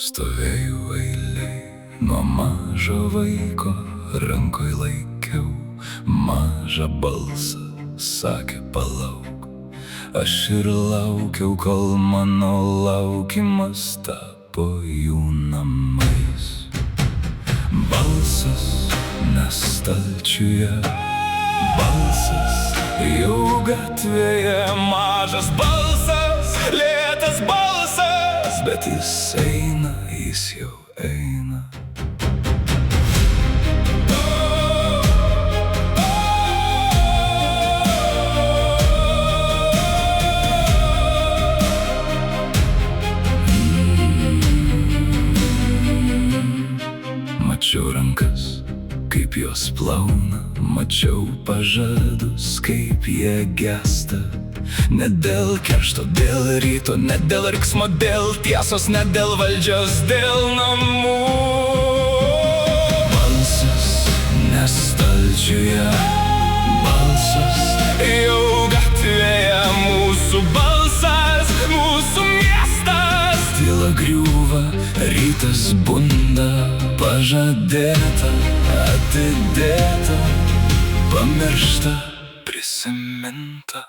Stovėjau eilėj, nuo mažo vaiko rankoj laikiau. Mažą balsą sakė palauk. Aš ir laukiau, kol mano laukimas tapo jų namais. Balsas ne stalčiuje, balsas jau gatvėje. Mažas balsas, lėtas balsas, bet jis eina, jis jau eina. Mačiau rankas, kaip jos plauna, mačiau pažadus, kaip jie gęsta. Ne dėl keršto, dėl ryto, ne dėl riksmo, dėl tiesos, ne dėl valdžios, dėl namų. Balsas ne stalčiuje, balsas jau gatvėje. Mūsų balsas, mūsų miestas. Tyla griūva, rytas bunda. Pažadėta, atidėta, pamiršta, prisiminta.